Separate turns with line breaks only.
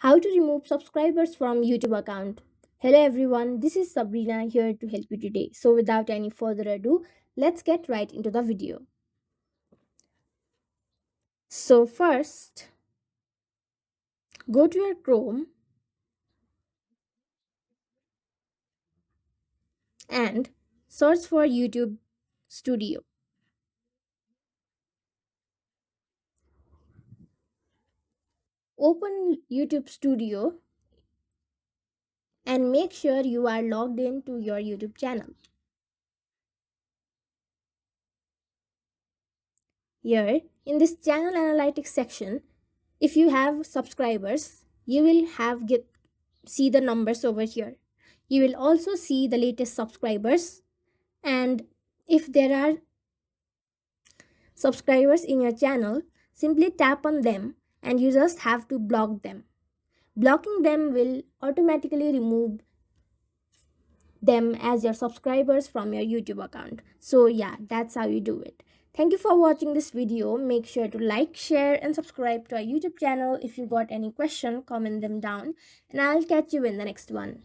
How to remove subscribers from YouTube account. Hello everyone, this is Sabrina here to help you today. So without any further ado, let's get right into the video. So first, go to your Chrome and search for YouTube Studio. Open YouTube Studio and make sure you are logged in to your YouTube channel. Here in this channel analytics section, if you have subscribers, you will have see the numbers over here. You will also see the latest subscribers, and if there are subscribers in your channel, simply tap on them and you just have to block them. Blocking them will automatically remove them as your subscribers from your YouTube account. So yeah, that's how you do it. Thank you for watching this video. Make sure to like, share and subscribe to our YouTube channel. If you got any question, comment them down and I'll catch you in the next one.